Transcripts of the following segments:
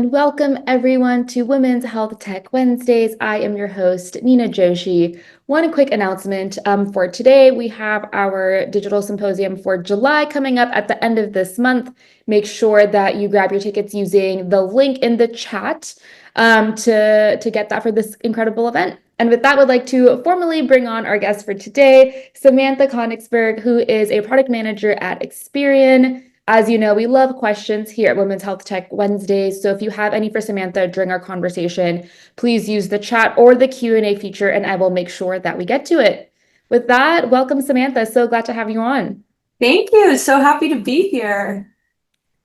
and welcome everyone to Women's Health Tech Wednesdays. I am your host, Nina Joshi. One quick announcement for today. We have our digital symposium for July coming up at the end of this month. Make sure that you grab your tickets using the link in the chat to get that for this incredible event. And with that, would like to formally bring on our guest for today, Samantha Konigsberg, who is a product manager at Experian. As you know, we love questions here at Women's Health Tech Wednesdays. So if you have any for Samantha during our conversation, please use the chat or the Q&A feature, and I will make sure that we get to it. With that, welcome, Samantha. So glad to have you on. Thank you. So happy to be here.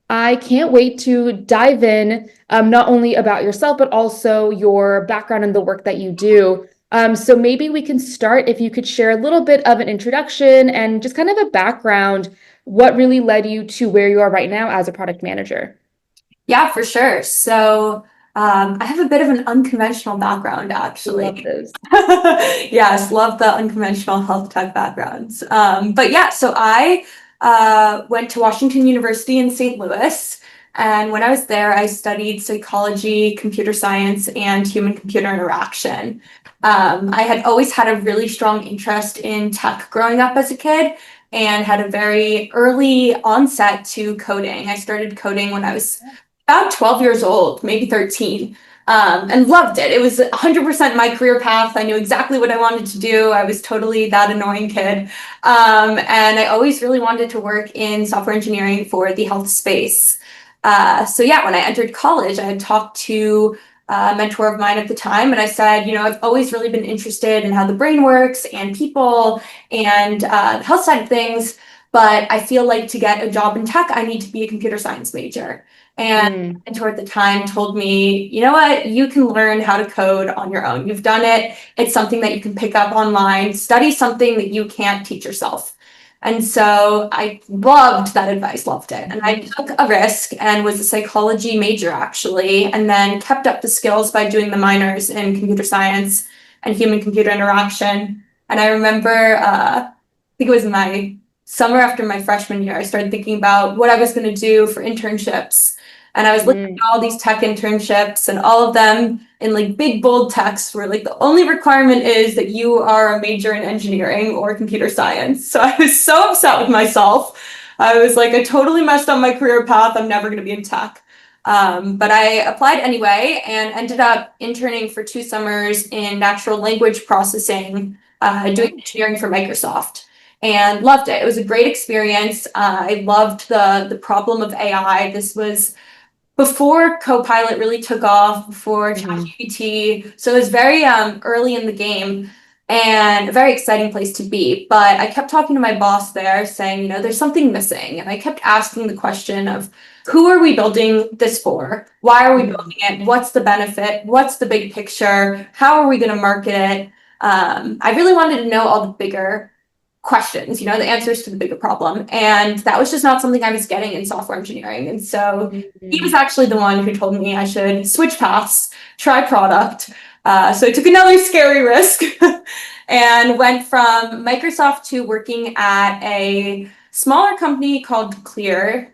I can't wait to dive in, not only about yourself, but also your background and the work that you do. So maybe we can start if you could share a little bit of an introduction and just kind of a background. What really led you to where you are right now as a product manager? Yeah, for sure. So I have a bit of an unconventional background, Love actually. those. Yes, love the unconventional health tech backgrounds. But yeah, so I went to Washington University in St. Louis. And when I was there, I studied psychology, computer science, and human-computer interaction. I had always had a really strong interest in tech growing up as a kid and had a very early onset to coding. I started coding when I was about 12 years old, maybe 13, and loved it. It was 100% my career path. I knew exactly what I wanted to do. I was totally that annoying kid. And I always really wanted to work in software engineering for the health space. So yeah, when I entered college, I had talked to a mentor of mine at the time, and I said, I've always really been interested in how the brain works and people and the health side of things, but I feel like to get a job in tech, I need to be a computer science major. And my mentor at the time told me, you know what, you can learn how to code on your own. You've done it. It's something that you can pick up online. Study something that you can't teach yourself. And so I loved that advice, loved it. And I took a risk and was a psychology major, actually, and then kept up the skills by doing the minors in computer science and human computer interaction. And I remember, I think it was my summer after my freshman year, I started thinking about what I was going to do for internships. And I was looking at all these tech internships, and all of them in like big bold text were like the only requirement is that you are a major in engineering or computer science. So I was so upset with myself. I was like, I totally messed up my career path. I'm never going to be in tech. But I applied anyway and ended up interning for 2 summers in natural language processing, doing engineering for Microsoft, and loved it. It was a great experience. I loved the problem of AI. This was before Copilot really took off, before ChatGPT. So it was very early in the game and a very exciting place to be. But I kept talking to my boss there saying, there's something missing. And I kept asking the question of, who are we building this for? Why are we building it? What's the benefit? What's the big picture? How are we going to market it? I really wanted to know all the bigger questions, the answers to the bigger problem. And that was just not something I was getting in software engineering. And so he was actually the one who told me I should switch paths, try product. So I took another scary risk and went from Microsoft to working at a smaller company called Clear.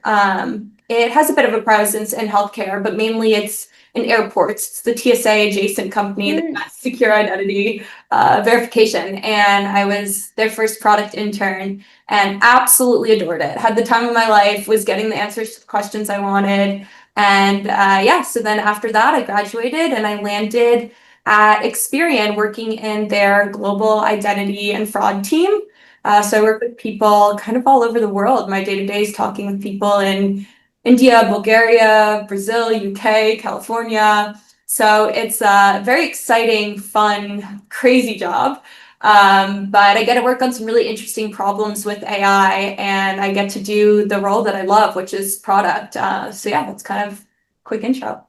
It has a bit of a presence in healthcare, but mainly it's in airports. It's the TSA adjacent company that has secure identity verification. And I was their first product intern and absolutely adored it. Had the time of my life, was getting the answers to the questions I wanted. And yeah, so then after that, I graduated and I landed at Experian working in their global identity and fraud team. So I work with people kind of all over the world. My day-to-day is talking with people in India, Bulgaria, Brazil, UK, California. So it's a very exciting, fun, crazy job. But I get to work on some really interesting problems with AI, and I get to do the role that I love, which is product. So yeah, that's kind of a quick intro.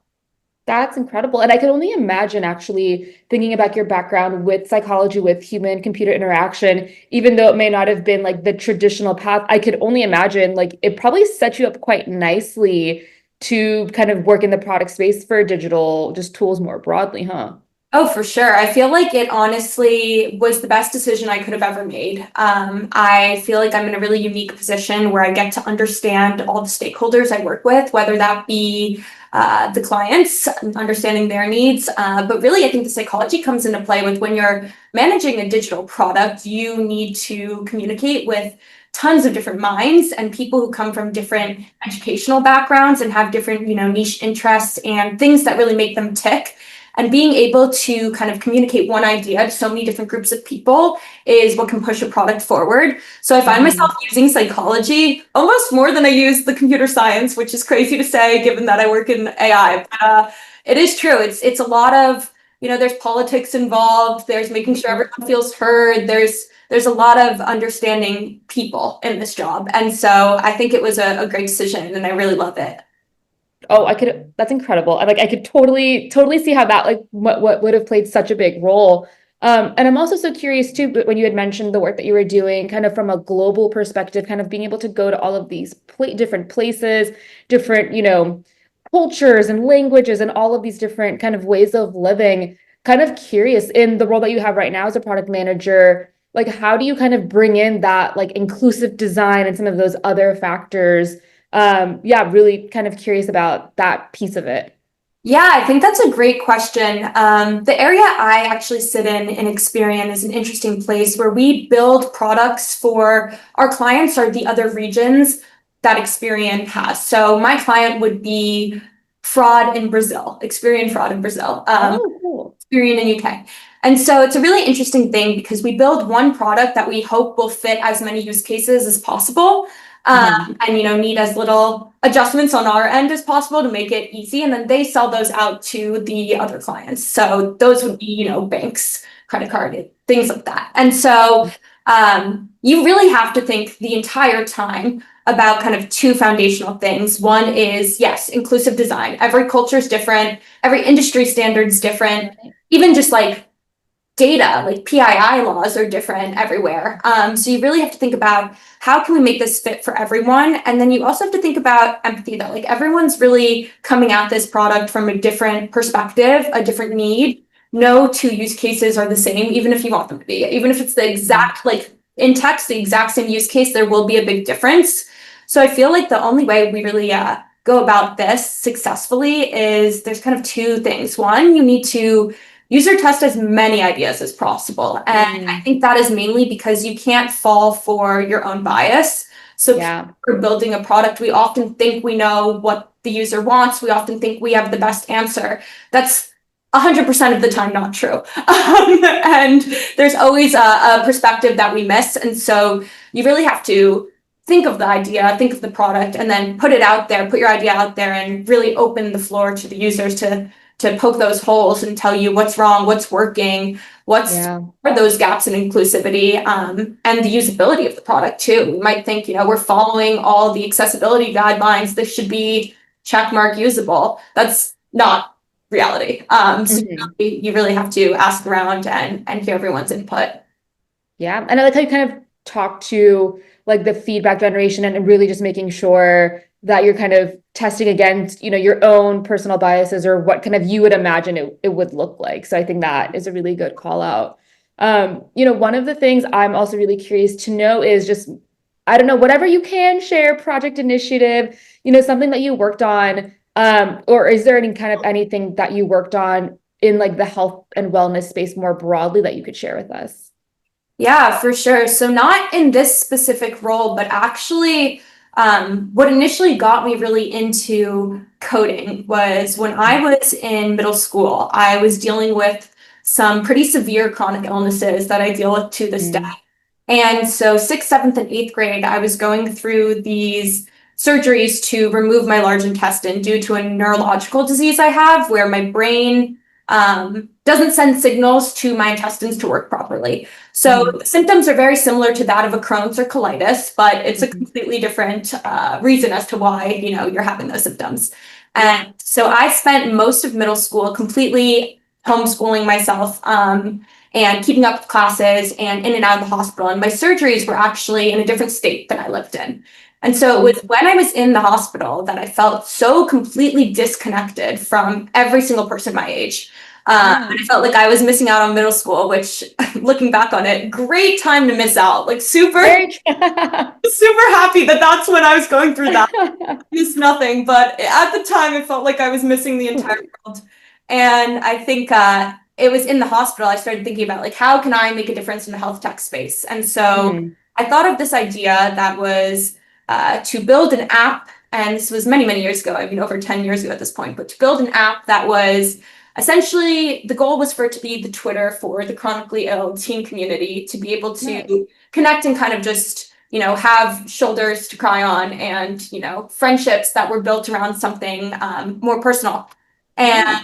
That's incredible. And I can only imagine actually thinking about your background with psychology, with human computer interaction, even though it may not have been like the traditional path, I could only imagine like it probably set you up quite nicely to kind of work in the product space for digital just tools more broadly, huh? Oh, for sure. I feel like it honestly was the best decision I could have ever made. I feel like I'm in a really unique position where I get to understand all the stakeholders I work with, whether that be the clients, understanding their needs. But really, I think the psychology comes into play with when you're managing a digital product, you need to communicate with tons of different minds and people who come from different educational backgrounds and have different, niche interests and things that really make them tick. And being able to kind of communicate one idea to so many different groups of people is what can push a product forward. So I find myself using psychology almost more than I use the computer science, which is crazy to say given that I work in AI. But it is true. It's a lot of, there's politics involved. There's making sure everyone feels heard. There's a lot of understanding people in this job. And so I think it was a great decision and I really love it. Oh, that's incredible. I could totally see how that what would have played such a big role. And I'm also so curious too, but when you had mentioned the work that you were doing kind of from a global perspective, kind of being able to go to all of these different places, different, cultures and languages and all of these different kind of ways of living, kind of curious in the role that you have right now as a product manager, how do you kind of bring in that inclusive design and some of those other factors? Really kind of curious about that piece of it. Yeah, I think that's a great question. The area I actually sit in Experian is an interesting place where we build products for our clients or the other regions that Experian has. So my client would be fraud in Brazil, Experian fraud in Brazil. Cool. Experian in UK. And so it's a really interesting thing because we build one product that we hope will fit as many use cases as possible. And need as little adjustments on our end as possible to make it easy, and then they sell those out to the other clients. So those would be banks, credit card, things like that. And so you really have to think the entire time about kind of two foundational things. One is, yes, inclusive design. Every culture is different, every industry standard is different, even just data, PII laws are different everywhere. So you really have to think about how can we make this fit for everyone? And then you also have to think about empathy though. Everyone's really coming at this product from a different perspective, a different need. No two use cases are the same, even if you want them to be. Even if it's the exact, in text, the exact same use case, there will be a big difference. So I feel like the only way we really go about this successfully is there's kind of two things. One, you need to user test as many ideas as possible. And I think that is mainly because you can't fall for your own bias. So for building a product, we often think we know what the user wants. We often think we have the best answer. That's 100% of the time not true. And there's always a perspective that we miss. And so you really have to think of the idea, think of the product, and then put it out there, put your idea out there and really open the floor to the users to poke those holes and tell you what's wrong, what's working, are those gaps in inclusivity, and the usability of the product too. We might think, we're following all the accessibility guidelines. This should be checkmark usable. That's not reality. So you really have to ask around and hear everyone's input. Yeah. And I like how you kind of talk to the feedback generation and really just making sure that you're kind of testing against, your own personal biases or what kind of you would imagine it would look like. So I think that is a really good call out. One of the things I'm also really curious to know is just, I don't know, whatever you can share, project initiative, something that you worked on, or is there anything that you worked on in the health and wellness space more broadly that you could share with us? Yeah, for sure. So not in this specific role, but actually what initially got me really into coding was when I was in middle school, I was dealing with some pretty severe chronic illnesses that I deal with to this day. And so 6th, 7th, and 8th grade, I was going through these surgeries to remove my large intestine due to a neurological disease I have where my brain doesn't send signals to my intestines to work properly. So the symptoms are very similar to that of a Crohn's or colitis, but it's a completely different reason as to why, you're having those symptoms. And so I spent most of middle school completely homeschooling myself and keeping up with classes and in and out of the hospital. And my surgeries were actually in a different state than I lived in. And so it was when I was in the hospital that I felt so completely disconnected from every single person my age. Yeah. And I felt like I was missing out on middle school, which looking back on it, great time to miss out. Like super, Very true. super happy that that's when I was going through that. Missed nothing, but at the time it felt like I was missing the entire world. And I think it was in the hospital I started thinking about like how can I make a difference in the health tech space? And so Mm, I thought of this idea that was to build an app, and this was many, many years ago, I mean over 10 years ago at this point, but to build an app that was essentially the goal was for it to be the Twitter for the chronically ill teen community, to be able nice. to connect and kind of just have shoulders to cry on and, friendships that were built around something more personal. And Yeah.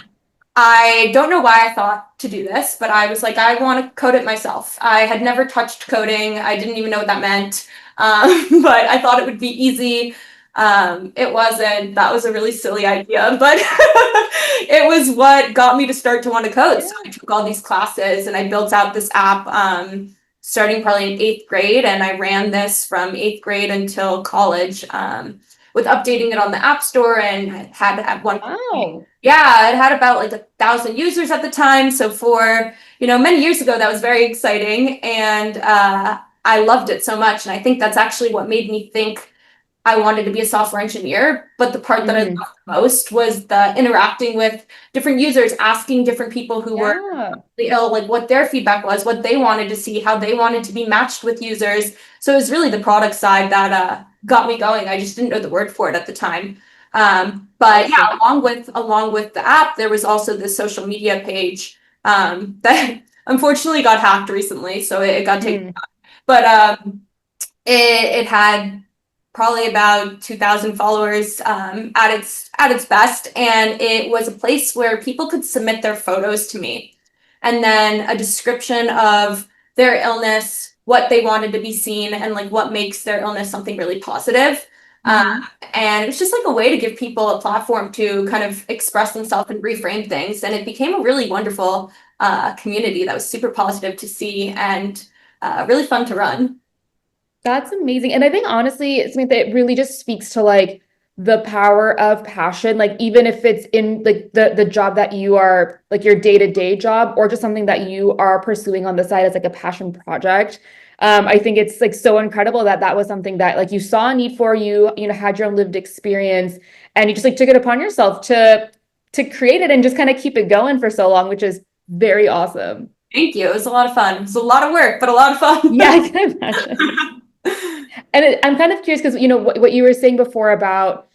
I don't know why I thought to do this, but I was like, I want to code it myself. I had never touched coding. I didn't even know what that meant. But I thought it would be easy. It wasn't. That was a really silly idea, but it was what got me to start to want to code. So I Yeah. took all these classes and I built out this app starting probably in eighth grade. And I ran this from eighth grade until college with updating it on the App Store, and had at one point, Wow. yeah, it had about like 1,000 users at the time. So for, many years ago, that was very exciting. And I loved it so much. And I think that's actually what made me think I wanted to be a software engineer. But the part that I loved Hmm. most was the interacting with different users, asking different people who were Yeah. ill, like what their feedback was, what they wanted to see, how they wanted to be matched with users. So it was really the product side that got me going. I just didn't know the word for it at the time. But yeah, Awesome. along with the app, there was also this social media page that unfortunately got hacked recently, so it got taken. Mm, But it had probably about 2,000 followers at its best, and it was a place where people could submit their photos to me, and then a description of their illness, what they wanted to be seen, and like what makes their illness something really positive. Uh, hmm. and it was just like a way to give people a platform to kind of express themselves and reframe things, and it became a really wonderful community that was super positive to see and really fun to run. That's amazing. And I think honestly, Samantha, it really just speaks to like the power of passion. Like even if it's in like the job that you are like your day-to-day job or just something that you are pursuing on the side as like a passion project. I think it's like so incredible that that was something that like you saw a need for, had your own lived experience and you just like took it upon yourself to create it and just kind of keep it going for so long, which is very awesome. Thank you. It was a lot of fun. It was a lot of work, but a lot of fun. Yeah, I can imagine. And I'm kind of curious because what you were saying before about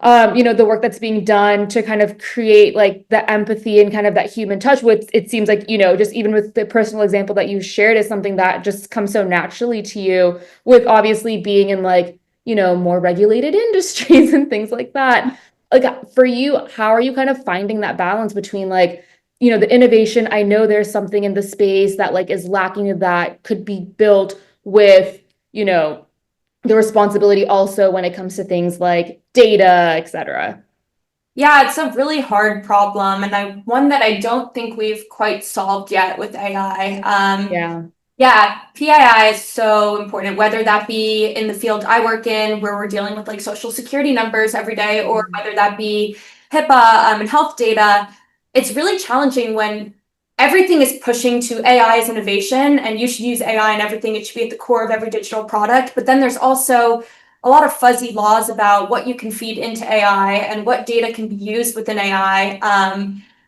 the work that's being done to kind of create like the empathy and kind of that human touch. With it seems like just even with the personal example that you shared is something that just comes so naturally to you. With obviously being in like more regulated industries and things like that. Like for you, how are you kind of finding that balance between like the innovation? I know there's something in the space that like is lacking that could be built with you know the responsibility also when it comes to things like data, et cetera. Yeah, it's a really hard problem, and one that I don't think we've quite solved yet with AI. Yeah. Yeah, PII is so important, whether that be in the field I work in, where we're dealing with like social security numbers every day, or Mhm. whether that be HIPAA and health data. It's really challenging when everything is pushing to AI as innovation, and you should use AI in everything. It should be at the core of every digital product. But then there's also a lot of fuzzy laws about what you can feed into AI and what data can be used within AI.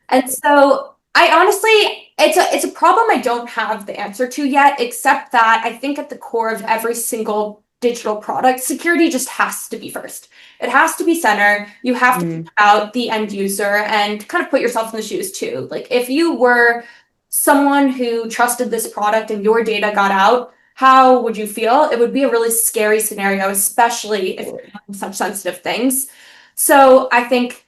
And so I honestly, it's a problem I don't have the answer to yet, except that I think at the core of every single digital product, security just has to be first. It has to be center. You have to think Mm, about the end user and kind of put yourself in the shoes too. Like if you were someone who trusted this product and your data got out, how would you feel? It would be a really scary scenario, especially if totally. you're doing such sensitive things. So I think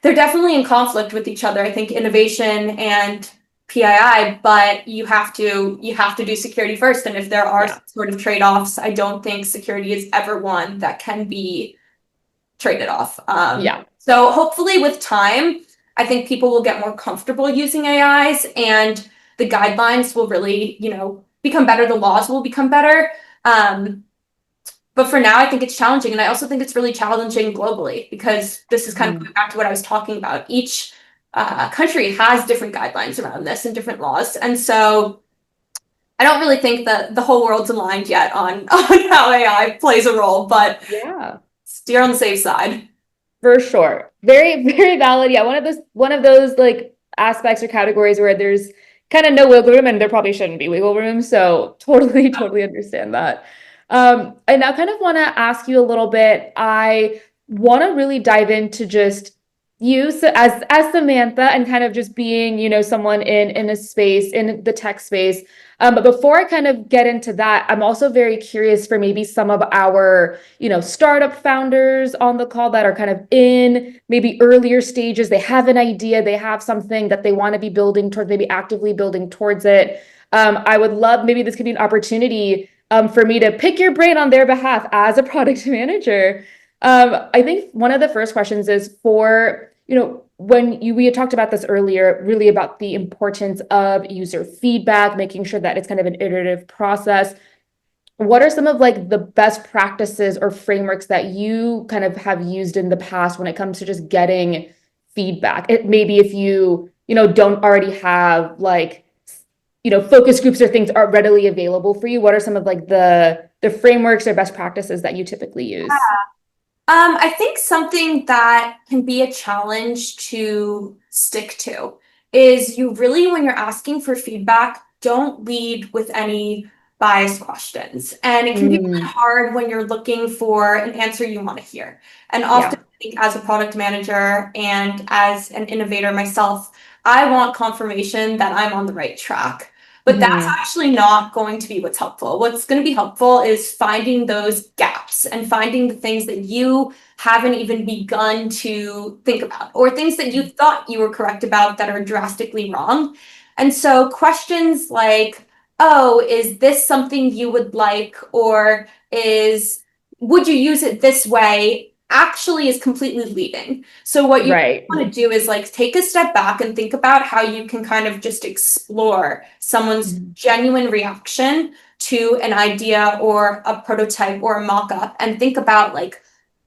they're definitely in conflict with each other. I think innovation and PII, but you have to do security first. And if there are Yeah. some sort of trade-offs, I don't think security is ever one that can be traded off. Yeah. So hopefully with time, I think people will get more comfortable using AIs, and the guidelines will really, become better. The laws will become better. But for now, I think it's challenging. And I also think it's really challenging globally because this is kind of Mm, going back to what I was talking about. Each country has different guidelines around this and different laws. And so I don't really think that the whole world's aligned yet on how AI plays a role, but Yeah. steer on the safe side. For sure. Very, very valid. Yeah, one of those like aspects or categories where there's kind of no wiggle room and there probably shouldn't be wiggle room. So totally, totally understand that. I now kind of want to ask you a little bit. I want to really dive into just you so as Samantha and kind of just being, someone in a space, in the tech space. But before I kind of get into that, I'm also very curious for maybe some of our, startup founders on the call that are kind of in maybe earlier stages. They have an idea, they have something that they want to be building towards, maybe actively building towards it. I would love, maybe this could be an opportunity for me to pick your brain on their behalf as a product manager. I think one of the first questions is for, we had talked about this earlier, really about the importance of user feedback, making sure that it's kind of an iterative process. What are some of like the best practices or frameworks that you kind of have used in the past when it comes to just getting feedback? Maybe if you don't already have like, focus groups or things are readily available for you, what are some of like the frameworks or best practices that you typically use? I think something that can be a challenge to stick to is you really, when you're asking for feedback, don't lead with any biased questions. And it can be really Mm, hard when you're looking for an answer you want to hear. And often, yeah. I think as a product manager and as an innovator myself, I want confirmation that I'm on the right track. But that's Hmm. actually not going to be what's helpful. What's going to be helpful is finding those gaps and finding the things that you haven't even begun to think about, or things that you thought you were correct about that are drastically wrong. And so questions like, oh, is this something you would like, or would you use it this way, actually is completely leading. So what you Right. want to do is like take a step back and think about how you can kind of just explore someone's Mhm. genuine reaction to an idea or a prototype or a mock-up, and think about like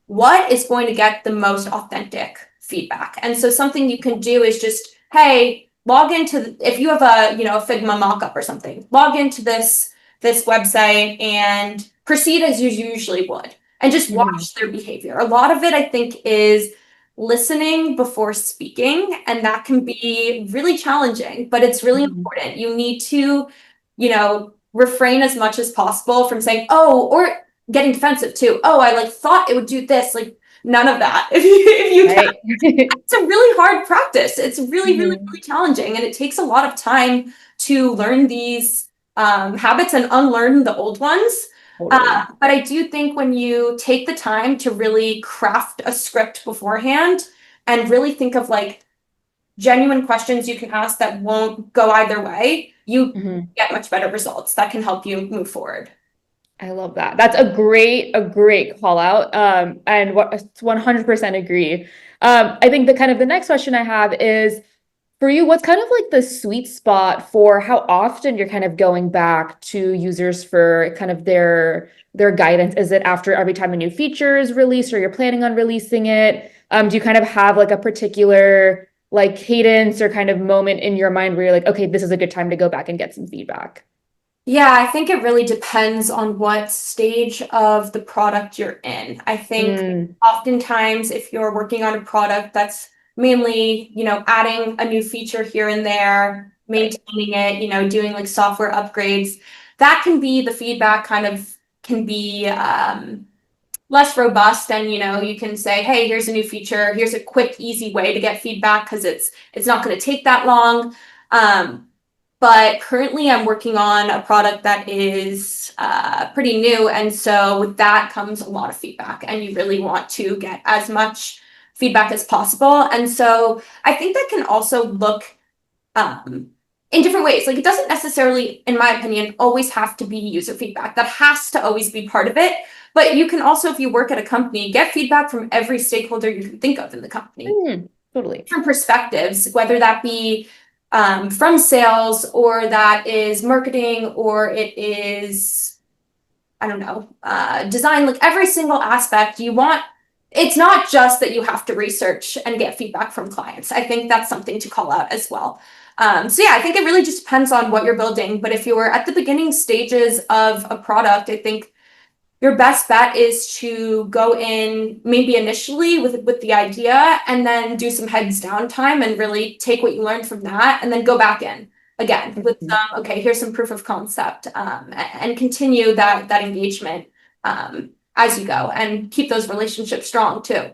what is going to get the most authentic feedback. And so something you can do is just, hey, log into if you have a Figma mockup or something, log into this website and proceed as you usually would, and just Mhm. watch their behavior. A lot of it, I think, is listening before speaking, and that can be really challenging, but it's really Mhm. important. You need to, refrain as much as possible from saying, oh, or getting defensive too. Oh, I like thought it would do this. Like none of that. If you can, Right. it's a really hard practice. It's really, really, really Mhm. challenging, and it takes a lot of time to learn these habits and unlearn the old ones. Totally. But I do think when you take the time to really craft a script beforehand and really think of like genuine questions you can ask that won't go either way, you Mhm. get much better results that can help you move forward. I love that. That's a great call out. And what 100% agree. I think the kind of the next question I have is for you, what's kind of like the sweet spot for how often you're kind of going back to users for kind of their guidance? Is it after every time a new feature is released or you're planning on releasing it? Do you kind of have like a particular like cadence or kind of moment in your mind where you're like, okay, this is a good time to go back and get some feedback? Yeah, I think it really depends on what stage of the product you're in. I think Mm, oftentimes if you're working on a product that's mainly, adding a new feature here and there, right. maintaining it, doing like software upgrades, that can be the feedback kind of can be less robust, and you can say, hey, here's a new feature, here's a quick easy way to get feedback because it's not going to take that long. Um, but currently I'm working on a product that is pretty new, and so with that comes a lot of feedback, and you really want to get as much feedback as possible. And so I think that can also look um, in different ways. Like it doesn't necessarily, in my opinion, always have to be user feedback. That has to always be part of it. But you can also, if you work at a company, get feedback from every stakeholder you can think of in the company, Totally. different perspectives, whether that be from sales, or that is marketing, or it is, I don't know, design, like every single aspect you want. it's not just that you have to research and get feedback from clients. I think that's something to call out as well. So yeah, I think it really just depends on what you're building. But if you're at the beginning stages of a product, I think your best bet is to go in maybe initially with the idea and then do some heads down time and really take what you learned from that and then go back in again with Mhm. some, okay, here's some proof of concept, and continue that engagement as you go and keep those relationships strong too.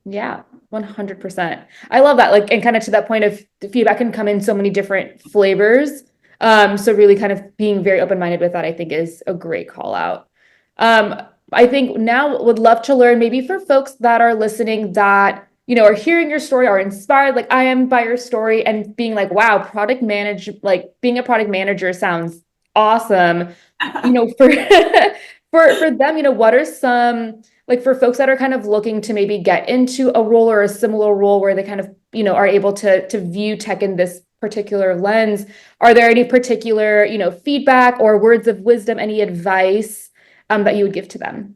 Yeah, 100%. I love that. Like, and kind of to that point of the feedback can come in so many different flavors. So really kind of being very open-minded with that, I think is a great call out. Um, I think now would love to learn maybe for folks that are listening that, are hearing your story, are inspired, like I am by your story and being like, wow, like being a product manager sounds awesome. For for them, what are some like for folks that are kind of looking to maybe get into a role or a similar role where they kind of, are able to view tech in this particular lens, are there any particular, feedback or words of wisdom, any advice that you would give to them?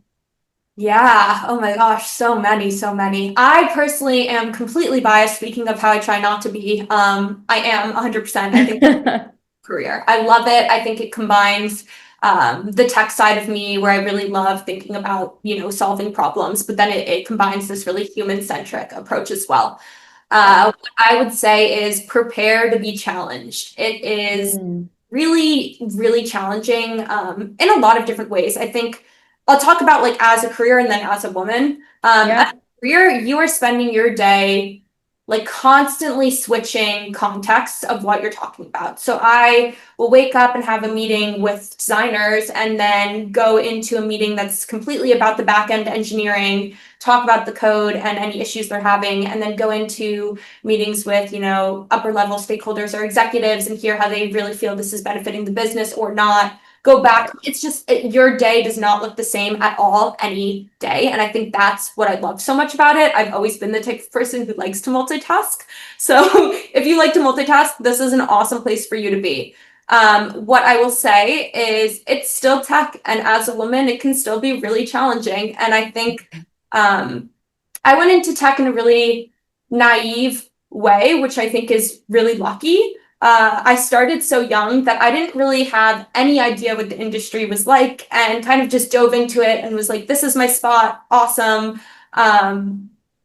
Yeah. Oh my gosh. So many, so many. I personally am completely biased, speaking of how I try not to be. I am 100%. I think career. I love it. I think it combines the tech side of me where I really love thinking about, solving problems, but then it combines this really human-centric approach as well. Yeah. What I would say is prepare to be challenged. It is Mm. really, really challenging in a lot of different ways. I think I'll talk about like as a career and then as a woman. As Yeah. a career, you are spending your day like constantly switching contexts of what you're talking about. So I will wake up and have a meeting with designers and then go into a meeting that's completely about the back end engineering, talk about the code and any issues they're having, and then go into meetings with, upper level stakeholders or executives and hear how they really feel this is benefiting the business or not. Go back. It's just your day does not look the same at all any day. And I think that's what I love so much about it. I've always been the type of person who likes to multitask. So if you like to multitask, this is an awesome place for you to be. What I will say is it's still tech, and as a woman, it can still be really challenging. And I think I went into tech in a really naive way, which I think is really lucky. I started so young that I didn't really have any idea what the industry was like and kind of just dove into it and was like, this is my spot. Awesome.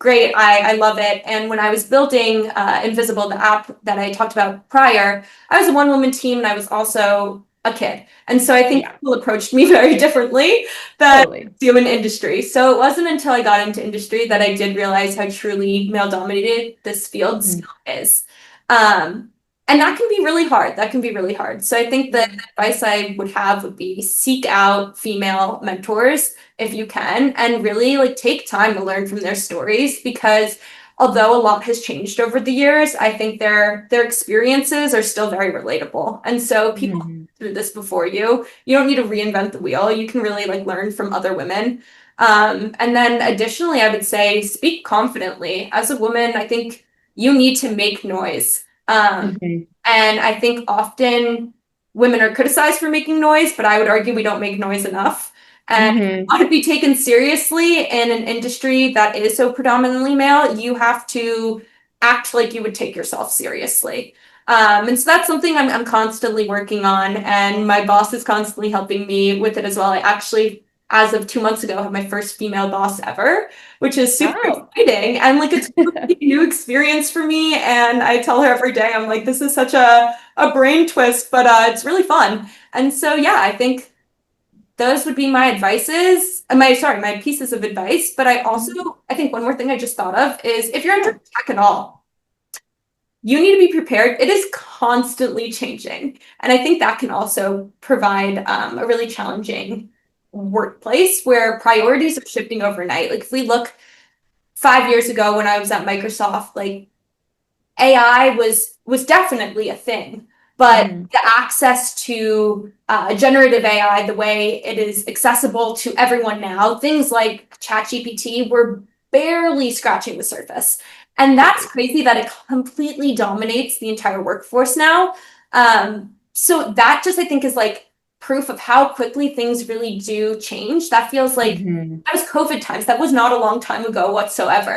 Great. I love it. And when I was building Invisible, the app that I talked about prior, I was a one woman team and I was also a kid. And so I think Yeah, people approached me very differently than totally. do in industry. So it wasn't until I got into industry that I did realize how truly male dominated this field Mhm. still is. Um, and that can be really hard. That can be really hard. So I think the Yeah. advice I would have would be seek out female mentors if you can and really like take time to learn from their stories because although a lot has changed over the years, I think their experiences are still very relatable. And so people Mhm. through this before you don't need to reinvent the wheel. You can really like learn from other women. And then additionally, I would say speak confidently. As a woman, I think you need to make noise. Mhm. And I think often women are criticized for making noise, but I would argue we don't make noise enough. And if you Mhm. want to be taken seriously in an industry that is so predominantly male, you have to act like you would take yourself seriously. And so that's something I'm constantly working on, and my boss is constantly helping me with it as well. I actually, as of 2 months ago, have my first female boss ever, which is super Wow. exciting. And like it's a new experience for me. And I tell her every day, I'm like, this is such a brain twist, but it's really fun. And so yeah, I think those would be my advices, my pieces of advice. But I think one more thing I just thought of is if you're Yeah. entering tech at all, you need to be prepared. It is constantly changing. And I think that can also provide a really challenging workplace where priorities are shifting overnight. Like if we look 5 years ago when I was at Microsoft, like AI was definitely a thing, but Mhm. the access to generative AI, the way it is accessible to everyone now, things like ChatGPT, we're barely scratching the surface, and that's Right. crazy that it completely dominates the entire workforce now. So that just I think is like proof of how quickly things really do change. That feels like Mhm. that was COVID times. That was not a long time ago whatsoever.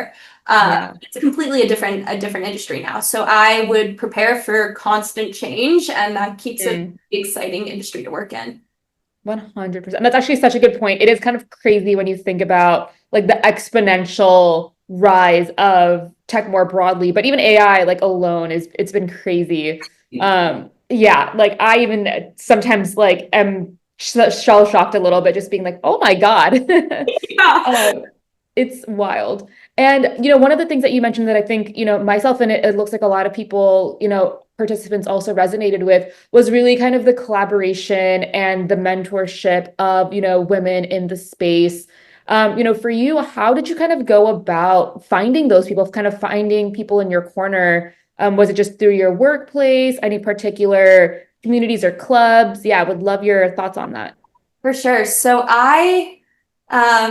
Yeah. It's completely a different industry now. So I would prepare for constant change, and that keeps it an Mm. exciting industry to work in. 100%. That's actually such a good point. It is kind of crazy when you think about like the exponential rise of tech more broadly, but even AI like alone is it's been crazy. Yeah, like I even sometimes like am shell shocked a little bit just being like, "Oh my God." Yeah, Um, it's wild. And, one of the things that you mentioned that I think, myself and it looks like a lot of people, participants also resonated with was really kind of the collaboration and the mentorship of, women in the space. For you, how did you kind of go about finding those people, kind of finding people in your corner? Was it just through your workplace, any particular communities or clubs? Yeah, I would love your thoughts on that. for sure.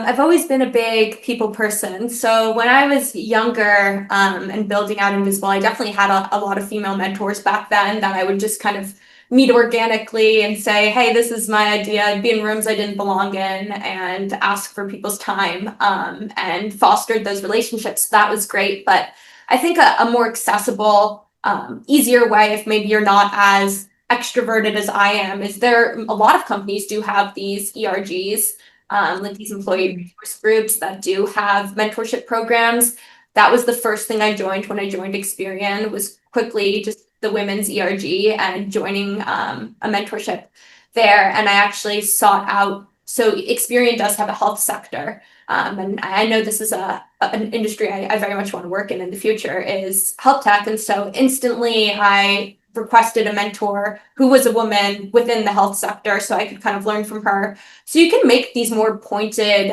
I've always been a big people person. So when I was younger, and building out Invisible, I definitely had a lot of female mentors back then that I would just kind of meet organically and say, "Hey, this is my idea." I'd be in rooms I didn't belong in and ask for people's time, and fostered those relationships. That was great. But I think a more accessible, easier way, if maybe you're not as extroverted as I am, is there a lot of companies do have these ERGs, like these employee Mhm. resource groups that do have mentorship programs. That was the first thing I joined when I joined Experian, was quickly just the women's ERG and joining a mentorship there. And I actually sought out, so Experian does have a health sector. And I know this is an industry I very much want to work in the future, is health tech. And so instantly I requested a mentor who was a woman within the health sector so I could kind of learn from her. So you can make these more pointed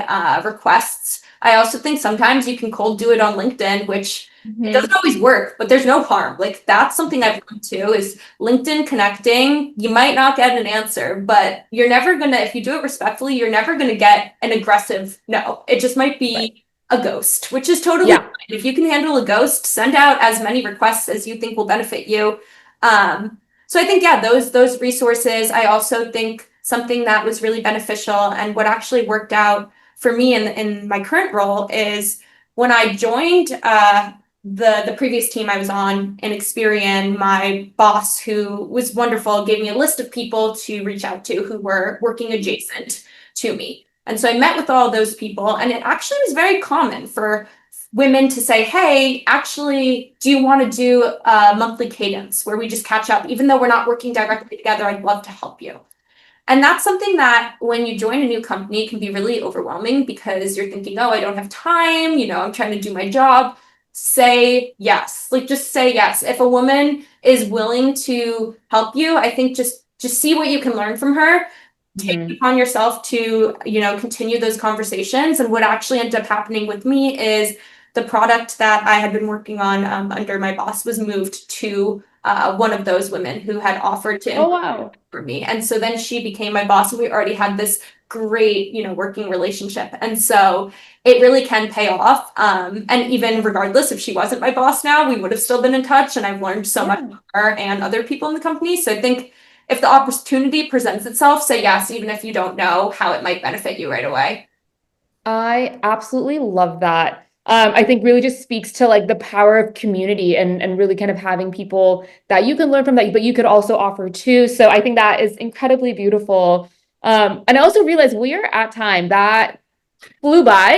requests. I also think sometimes you can cold do it on LinkedIn, which it doesn't Mhm. always work, but there's no harm. Like that's something I've learned too, is LinkedIn connecting. You might not get an answer, but you're never gonna, if you do it respectfully, you're never gonna get an aggressive no. It just might Right. be a ghost, which is totally Yeah. fine. If you can handle a ghost, send out as many requests as you think will benefit you. So I think, yeah, those resources. I also think something that was really beneficial and what actually worked out for me in my current role is when I joined the previous team I was on in Experian, my boss, who was wonderful, gave me a list of people to reach out to who were working adjacent to me. And so I met with all those people, and it actually was very common for women to say, "Hey, actually, do you want to do a monthly cadence where we just catch up? Even though we're not working directly together, I'd love to help you." And that's something that when you join a new company can be really overwhelming because you're thinking, "Oh, I don't have time, I'm trying to do my job." Say yes. Like just say yes. If a woman is willing to help you, I think just see what you can learn from her. Take it Mhm. upon yourself to, continue those conversations. And what actually ended up happening with me is the product that I had been working on, under my boss, was moved to one of those women who had offered to Oh, implement wow. for me. And so then she became my boss, and we already had this great, working relationship. And so it really can pay off. And even regardless if she wasn't my boss now, we would have still been in touch. And I've learned so much Yeah. from her and other people in the company. So I think if the opportunity presents itself, say yes, even if you don't know how it might benefit you right away. I absolutely love that. I think really just speaks to like the power of community and really kind of having people that you can learn from that, but you could also offer too. So I think that is incredibly beautiful. And I also realized we are at time. That flew by.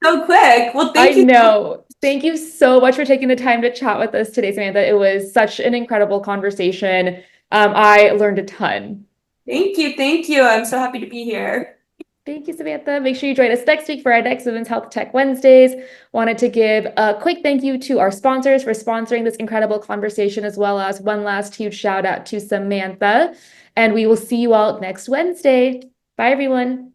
So quick. Well, I thank you. know. Thank you so much for taking the time to chat with us today, Samantha. It was such an incredible conversation. I learned a ton. Thank you. Thank you. I'm so happy to be here. Thank you, Samantha. Make sure you join us next week for our next Women's Health Tech Wednesdays. Wanted to give a quick thank you to our sponsors for sponsoring this incredible conversation, as well as one last huge shout out to Samantha. And we will see you all next Wednesday. Bye, everyone.